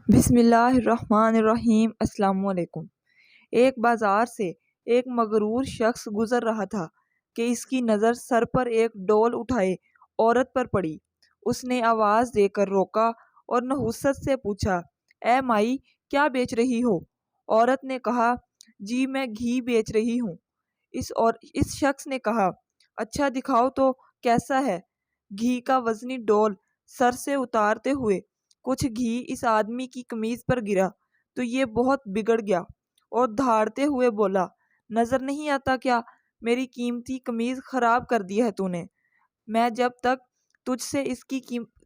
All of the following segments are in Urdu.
بسم اللہ الرحمن الرحیم۔ السلام علیکم۔ ایک بازار سے ایک مغرور شخص گزر رہا تھا کہ اس کی نظر سر پر ایک ڈول اٹھائے عورت پر پڑی۔ اس نے آواز دے کر روکا اور نحوست سے پوچھا، اے مائی، کیا بیچ رہی ہو؟ عورت نے کہا، جی میں گھی بیچ رہی ہوں۔ اس شخص نے کہا، اچھا دکھاؤ تو کیسا ہے؟ گھی کا وزنی ڈول سر سے اتارتے ہوئے کچھ گھی اس آدمی کی قمیض پر گرا تو یہ بہت بگڑ گیا اور دھاڑتے ہوئے بولا، نظر نہیں آتا کیا میری قیمتی قمیض خراب کر دی ہے تو نے؟ میں جب تک تجھ سے اس کی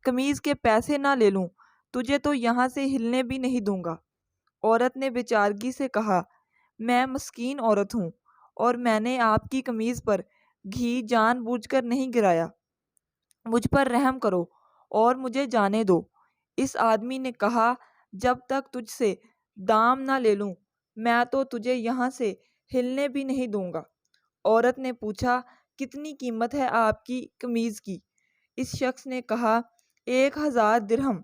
قمیض کے پیسے نہ لے لوں تجھے تو یہاں سے ہلنے بھی نہیں دوں گا۔ عورت نے بیچارگی سے کہا، میں مسکین عورت ہوں اور میں نے آپ کی قمیض پر گھی جان بوجھ کر نہیں گرایا، مجھ پر رحم کرو اور مجھے جانے دو۔ اس آدمی نے کہا، جب تک تجھ سے دام نہ لے لوں میں تو تجھے یہاں سے ہلنے بھی نہیں دوں گا۔ عورت نے پوچھا، کتنی قیمت ہے آپ کی قمیض کی؟ اس شخص نے کہا، 1000 درہم۔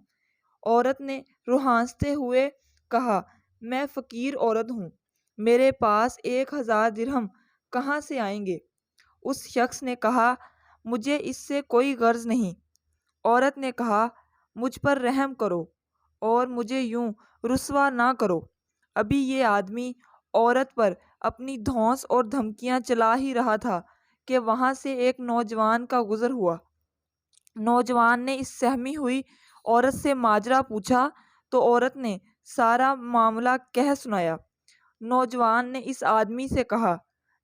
عورت نے روہانستے ہوئے کہا، میں فقیر عورت ہوں، میرے پاس 1000 درہم کہاں سے آئیں گے؟ اس شخص نے کہا، مجھے اس سے کوئی غرض نہیں۔ عورت نے کہا، مجھ پر رحم کرو اور مجھے یوں رسوا نہ کرو۔ ابھی یہ آدمی عورت پر اپنی دھونس اور دھمکیاں چلا ہی رہا تھا کہ وہاں سے ایک نوجوان کا گزر ہوا۔ نوجوان نے اس سہمی ہوئی عورت سے ماجرا پوچھا تو عورت نے سارا معاملہ کہہ سنایا۔ نوجوان نے اس آدمی سے کہا،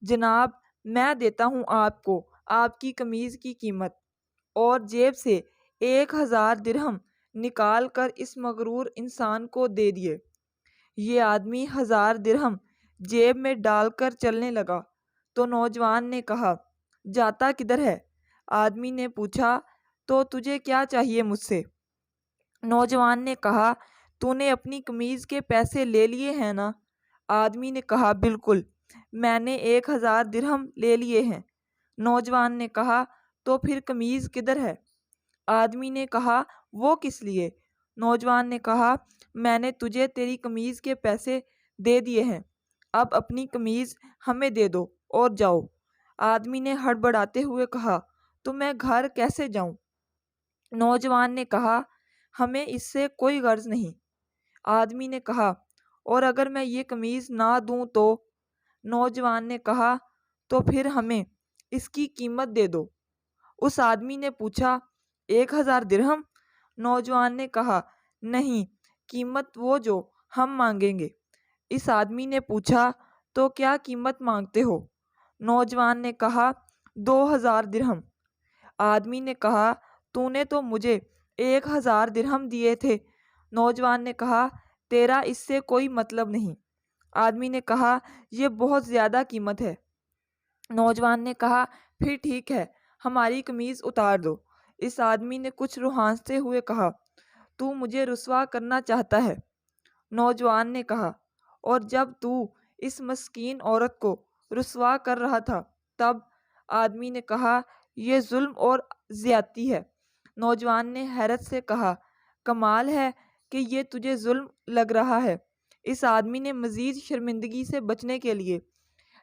جناب میں دیتا ہوں آپ کو آپ کی قمیض کی قیمت، اور جیب سے 1000 درہم نکال کر اس مغرور انسان کو دے دیے۔ یہ آدمی 1000 درہم جیب میں ڈال کر چلنے لگا تو نوجوان نے کہا، جاتا کدھر ہے؟ آدمی نے پوچھا، تو تجھے کیا چاہیے مجھ سے؟ نوجوان نے کہا، تو نے اپنی قمیض کے پیسے لے لیے ہیں نا؟ آدمی نے کہا، بالکل، میں نے 1000 درہم لے لیے ہیں۔ نوجوان نے کہا، تو پھر قمیض کدھر ہے؟ آدمی نے کہا، وہ کس لیے؟ نوجوان نے کہا، میں نے تجھے تیری قمیض کے پیسے دے دیے ہیں، اب اپنی قمیض ہمیں دے دو اور جاؤ۔ آدمی نے ہڑبڑاتے ہوئے کہا، تو میں گھر کیسے جاؤں؟ نوجوان نے کہا، ہمیں اس سے کوئی غرض نہیں۔ آدمی نے کہا، اور اگر میں یہ قمیض نہ دوں تو؟ نوجوان نے کہا، تو پھر ہمیں اس کی قیمت دے دو۔ اس آدمی نے پوچھا، 1000 درہم؟ نوجوان نے کہا، نہیں، قیمت وہ جو ہم مانگیں گے۔ اس آدمی نے پوچھا، تو کیا قیمت مانگتے ہو؟ نوجوان نے کہا، 2000 درہم۔ آدمی نے کہا، تو نے تو مجھے 1000 درہم دیے تھے۔ نوجوان نے کہا، تیرا اس سے کوئی مطلب نہیں۔ آدمی نے کہا، یہ بہت زیادہ قیمت ہے۔ نوجوان نے کہا، پھر ٹھیک ہے، ہماری قمیض اتار دو۔ اس آدمی نے کچھ روہانستے ہوئے کہا، تو مجھے رسوا کرنا چاہتا ہے؟ نوجوان نے کہا، اور جب تو اس مسکین عورت کو رسوا کر رہا تھا تب؟ آدمی نے کہا، یہ ظلم اور زیادتی ہے۔ نوجوان نے حیرت سے کہا، کمال ہے کہ یہ تجھے ظلم لگ رہا ہے۔ اس آدمی نے مزید شرمندگی سے بچنے کے لیے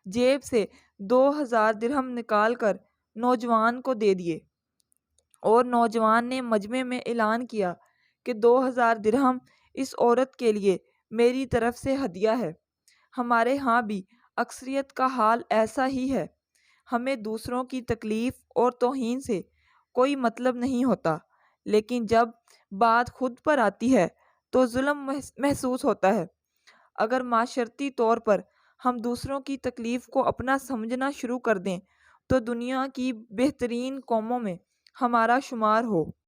جیب سے 2000 درہم نکال کر نوجوان کو دے دیے، اور نوجوان نے مجمع میں اعلان کیا کہ 2000 درہم اس عورت کے لیے میری طرف سے ہدیہ ہے۔ ہمارے ہاں بھی اکثریت کا حال ایسا ہی ہے، ہمیں دوسروں کی تکلیف اور توہین سے کوئی مطلب نہیں ہوتا، لیکن جب بات خود پر آتی ہے تو ظلم محسوس ہوتا ہے۔ اگر معاشرتی طور پر ہم دوسروں کی تکلیف کو اپنا سمجھنا شروع کر دیں تو دنیا کی بہترین قوموں میں ہمارا شمار ہو۔